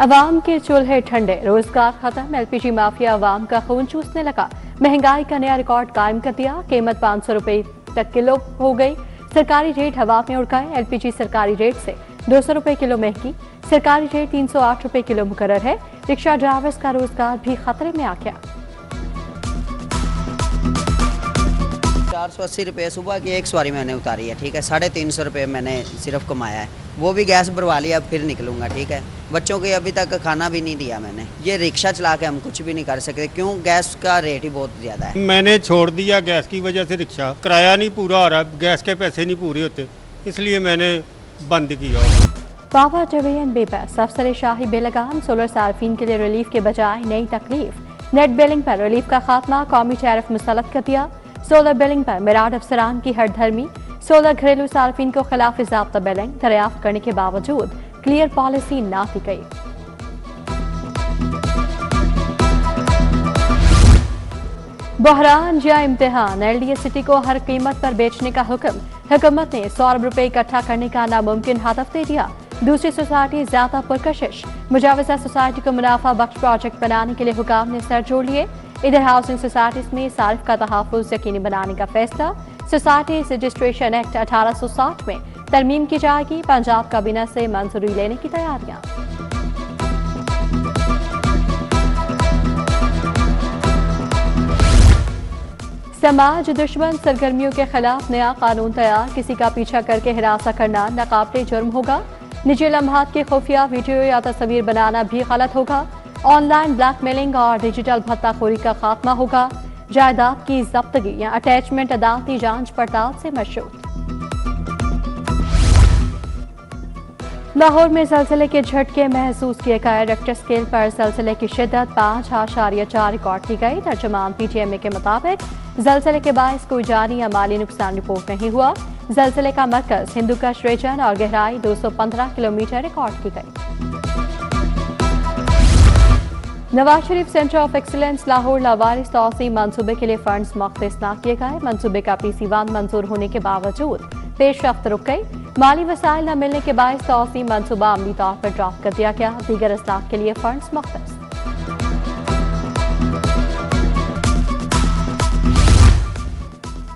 अवाम के चूल्हे ठंडे, रोजगार खत्म, एलपीजी माफिया अवाम का खून चूसने लगा। महंगाई का नया रिकॉर्ड कायम कर दिया। कीमत 500 रुपए तक किलो हो गई। सरकारी रेट हवा में उड़ गए। एलपीजी सरकारी रेट से 200 रुपए किलो महंगी। सरकारी रेट 308 रुपए किलो मुकर्रर है। रिक्शा ड्राइवर्स का रोजगार भी खतरे में आ गया। 480 रुपये सुबह की एक सवारी मैंने उतारी है, ठीक है। 350 रुपये मैंने सिर्फ कमाया है, वो भी गैस भरवा लिया, फिर निकलूंगा, ठीक है। बच्चों के अभी तक खाना भी नहीं दिया मैंने। ये रिक्शा चला के हम कुछ भी नहीं कर सकते, क्यों? गैस का रेट ही बहुत ज़्यादा है। मैंने छोड़ दिया गैस की वजह से रिक्शा, किराया नहीं पूरा हो रहा, गैस के पैसे नहीं पूरे होते, इसलिए मैंने बंद किया। बाबा जवेन बेबस, अफसर शाही बेलगाम, सोलर सार्फिन के लिए रिलीफ के बजाय नई तकलीफ। नेट बिलिंग पर रिलीफ का खात्मा, कौमी टैरिफ मुसलत कर दिया। सोलर बिलिंग पर मिराड अफसरान की हरधर्मी। सोलर घरेलू सार्फिन को खिलाफ ज़ाब्ता बिलिंग दरियाफ्त करने के बावजूद क्लियर पॉलिसी ना दी गई। बहरान या इम्तिहान, एलडीए सिटी को हर कीमत पर बेचने का हुक्म। हुकूमत ने 100 अरब रुपए इकट्ठा करने का नामुमकिन हदफ दे दिया। दूसरी सोसाइटी ज्यादा पुरकशिश। मुजाविजा सोसाइटी को मुनाफा बख्श प्रोजेक्ट बनाने के लिए हुकाम ने सर जोड़ लिए। इधर हाउसिंग सोसाइटीज में सारिफ का तहफ़्फ़ुज़ यकीनी बनाने का फैसला। सोसाइटीज रजिस्ट्रेशन एक्ट 1860 में तरमीम की जाएगी। पंजाब काबीना से मंजूरी लेने की तैयारियां। समाज दुश्मन सरगर्मियों के खिलाफ नया कानून तैयार। किसी का पीछा करके हिरासा करना नाकाबिले जुर्म होगा। निजी लम्हात की खुफिया वीडियो या तस्वीर बनाना भी गलत होगा। ऑनलाइन ब्लैकमेलिंग और डिजिटल भत्ताखोरी का खात्मा होगा। जायदाद की जब्तगी या अटैचमेंट अदालती जांच पड़ताल से मशरूत। लाहौर में ज़लज़ले के झटके महसूस किए गए। रेक्टर स्केल पर ज़लज़ले की शिद्दत 5.4 रिकॉर्ड की गई। तर्जुमान पीटीएमए के मुताबिक ज़लज़ले के बायस कोई जानी या माली नुकसान रिपोर्ट नहीं हुआ। ज़लज़ले का मरकज हिंदुकश रीजन और गहराई 215 किलोमीटर रिकॉर्ड की गई। Nawaz Sharif centre of excellence Lahore लावारिस तौसीम मंसूबे के लिए फंड्स मुख्तस न किए गए। मंसूबे का PC1 मंजूर होने के बावजूद पेशरफ्त रुक गई। माली वसाइल न मिलने के बायस तौसीम मंसूबा अमली तौर पर ड्रॉप कर दिया गया। दीगर असलाह के लिए फंड्स मुख्तस।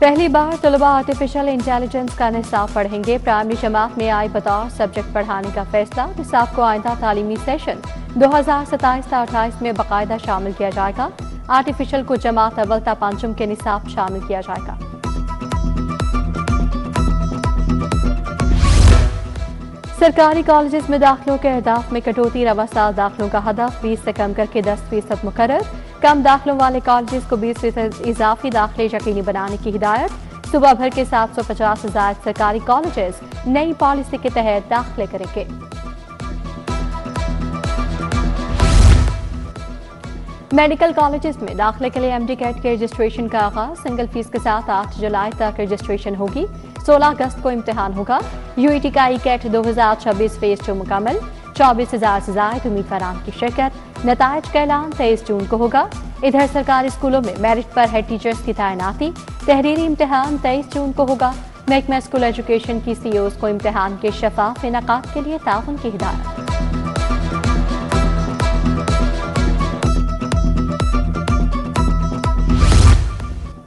पहली बार तलबा आर्टिफिशियल इंटेलिजेंस का निसाब पढ़ेंगे। प्राइमरी जमात में आई बतौर सब्जेक्ट पढ़ाने का फैसला। निसाब को आइंदा तालीमी सेशन 2027-28 में बाकायदा शामिल किया जाएगा। आर्टिफिशियल को जमात अव्वल ता पंचम के निसाब शामिल किया जाएगा। सरकारी कॉलेजेस में दाखिलों के अहदाफ में कटौती। रवा साल दाखिलों का हदफ 20 से कम करके 10% मुकर्रर। कम दाखिलों वाले कॉलेजेस को 20% इजाफी दाखिले यकीनी बनाने की हिदायत। सुबह भर के 750 से सरकारी कॉलेजेस नई पॉलिसी के तहत दाखिले करेंगे। मेडिकल कॉलेजेस में दाखिले के लिए MD कैट के रजिस्ट्रेशन का आगाज। सिंगल फीस के साथ 8 जुलाई तक रजिस्ट्रेशन होगी। 16 अगस्त को इम्तिहान होगा। UET का कैट 2026 फेज 2 मुकम्मल। 24,000 से ज्यादा उम्मीदवारान की शिरकत। नताइज का ऐलान 23 जून को होगा। इधर सरकारी स्कूलों में मेरिट पर हेड टीचर्स की तैनाती। तहरीरी इम्तिहान 23 जून को होगा। महकमा स्कूल एजुकेशन की CEOs को इम्तिहान के शफाफ इनेकाद के लिए ताउन की हिदायत।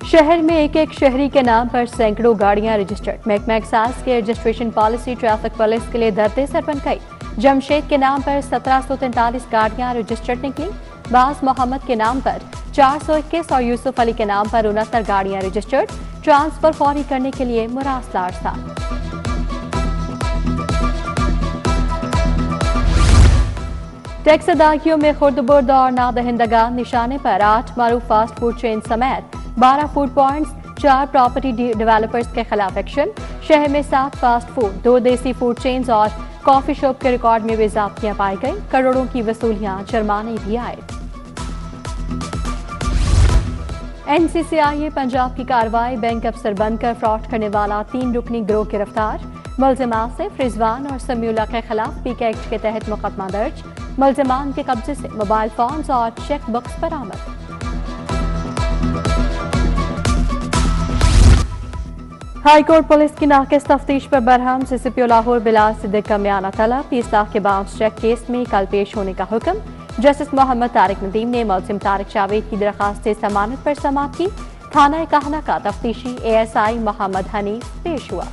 शहर में एक शहरी के नाम पर सैकड़ों गाड़ियां रजिस्टर्ड। महकमा एक्साइज के रजिस्ट्रेशन पॉलिसी ट्रैफिक पुलिस के लिए दर्द सर बन गई। जमशेद के नाम पर 1743 गाड़ियां रजिस्टर्ड निकली। बाज मोहम्मद के नाम पर 421 और यूसुफ अली के नाम पर 69 गाड़ियां रजिस्टर्ड। ट्रांसफर फौरी करने के लिए मुरासला अरसाल। टैक्स अदायगियों में खुर्द-बुर्द और नादहिंदगान निशाने पर 8 मारूफ फास्ट फूड चेन समेत 12 फूड पॉइंट्स, 4 प्रॉपर्टी डेवलपर्स के खिलाफ एक्शन। शहर में 7 फास्ट फूड, 2 देसी फूड चेन्स और कॉफी शॉप के रिकॉर्ड में भी ज़ाब्तियां पाई गई। करोड़ों की वसूलियां, जुर्माने भी आए। NCCIA पंजाब की कार्रवाई। बैंक अफसर बनकर फ्रॉड करने वाला 3 रुकनी गिरोह गिरफ्तार। मुलजिमान से रिजवान और समीउल्लाह के खिलाफ PK एक्ट के तहत मुकदमा दर्ज। मुलजिमान के कब्जे से मोबाइल फोन्स और चेक बुक्स बरामद। हाई कोर्ट पुलिस की नाकिस तफ्तीश पर बरहम सीसीपीओ लाहौर बिलाल सिद्दीक का म्याना तलब 20 लाख के बाउंस चेक केस में कल पेश होने का हुक्म। जस्टिस मोहम्मद तारिक नदीम ने मुलजिम तारिक जावेद की दरखास्त जमानत पर समाअत की। थाना कहना का तफ्तीशी ASI मोहम्मद हनीफ पेश हुआ।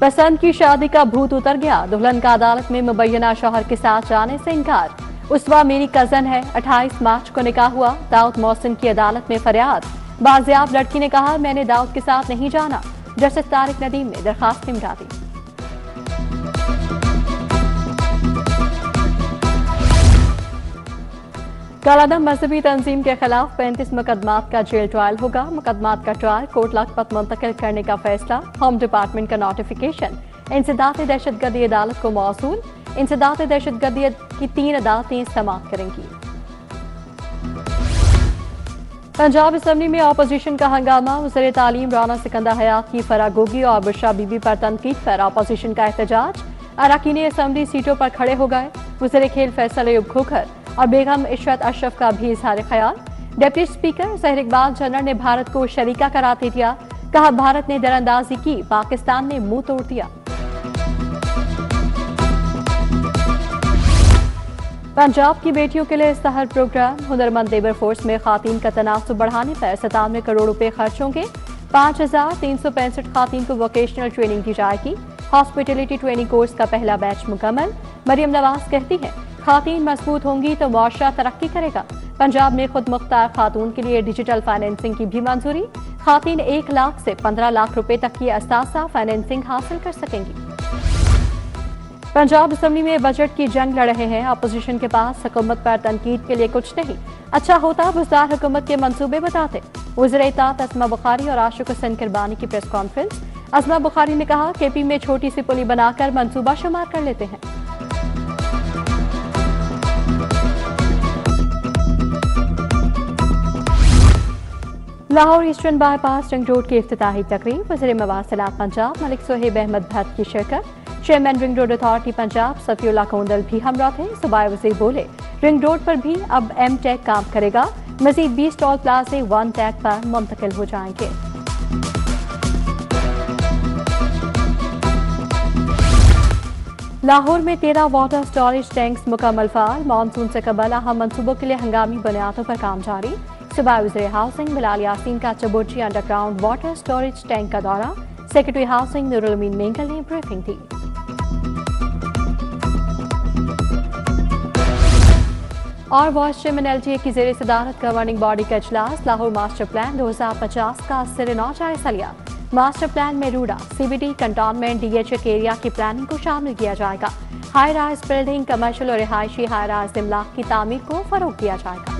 पसंद की शादी का भूत उतर गया, दुल्हन का अदालत में मुबैना शौहर के साथ जाने से इनकार। उसवा मेरी कजन है, 28 मार्च को निकाह हुआ, दाऊद मोहसिन की अदालत में फरियाद। बाजियाब लड़की ने कहा मैंने दाऊद के साथ नहीं जाना। जस्टिस तारिक नदीम ने दरखास्त निमटा दी। कालादम मजहबी तंजीम के खिलाफ 35 मुकदमात का जेल ट्रायल होगा। मुकदमात का ट्रायल कोर्ट लखपत मुंतकिल करने का फैसला, होम डिपार्टमेंट का नोटिफिकेशन। इंसदात दहशतगर्दी अदालत को मौसूल। इंसदात दहशतगर्दी की 3 अदालतें समाअत करेंगी। पंजाब असम्बली में अपोजिशन का हंगामा, वज़ीर तालीम राना सिकंदर हयात की फरागोगी और बुशरा बीबी पर तनकीद पर अपोजिशन का एहतजाज। अरकान असम्बली सीटों पर खड़े हो गए। वज़ीर खेल फैसल अयूब खोखर और बेगम इशरत अशरफ का भी इजहार ख्याल। Deputy speaker Zaheer Iqbal general ने भारत को शरीका करार दे दिया, कहा भारत ने दरअंदाजी की, पाकिस्तान ने मुंह तोड़ दिया। पंजाब की बेटियों के लिए इस्ताहर प्रोग्राम, हुनरमंद लेबर फोर्स में खातीन का तनासुब बढ़ाने पर 97 करोड़ रुपए खर्च होंगे। 5365 खातीन को वोकेशनल ट्रेनिंग दी जाएगी। हॉस्पिटलिटी ट्रेनिंग कोर्स का पहला बैच मुकम्मल। मरियम नवाज कहती हैं खातीन मजबूत होंगी तो मुआशरा तरक्की करेगा। पंजाब में खुद मुख्तार खातून के लिए डिजिटल फाइनेंसिंग की भी मंजूरी। खातीन 1 लाख से 15 लाख रुपए तक की असासा फाइनेंसिंग हासिल कर सकेंगी। पंजाब असम्बली में बजट की जंग लड़ रहे हैं। अपोजिशन के पास हुकूमत पर तनकीद के लिए कुछ नहीं। अच्छा होता बुज़दार हुकूमत के मंसूबे बताते। वज़ीर इत्ताअत अस्मा बुखारी और आशिक हुसैन किरबानी की प्रेस कॉन्फ्रेंस। अस्मा बुखारी ने कहा KP में छोटी सी पुली बनाकर मंसूबा शुमार कर लेते हैं। Lahore eastern bypass ring road की इफ्तिताही तकरीब, वज़ीर मवासिलात पंजाब मलिक सोहेब अहमद भट्ट की शिरकत। Chairman ring road authority Punjab Safiullah Kondal भी हमरा थे। सूबाई वज़ीर बोले रिंग रोड पर भी अब M-Tech काम करेगा। मजीद 20 टोल प्लाजे 1 टैग पर मुंतकिल हो जाएंगे। लाहौर में 13 वाटर स्टोरेज टैंक्स मुकम्मल फाल। मानसून से कबल अहम मंसूबों के लिए हंगामी बुनियादों पर काम जारी। सूबाई वज़ीर हाउसिंग बिलाल यासीन का चबुर्ची अंडरग्राउंड वाटर स्टोरेज टैंक का दौरा। सेक्रेटरी हाउसिंग नूरुल अमीन मेंगल ने ब्रीफिंग दी। और वाइस चेयरमैन LTA की ज़ेर सदारत गवर्निंग बॉडी का इजलास। लाहौर मास्टर प्लान 2050 का सिरे नौ जायजा लिया। मास्टर प्लान में RUDA, CBD, cantonment, DHA area की प्लानिंग को शामिल किया जाएगा। हाई राइज बिल्डिंग, कमर्शियल और रिहायशी हाई राइज इमलाक की तामीर को फरोग दिया जाएगा।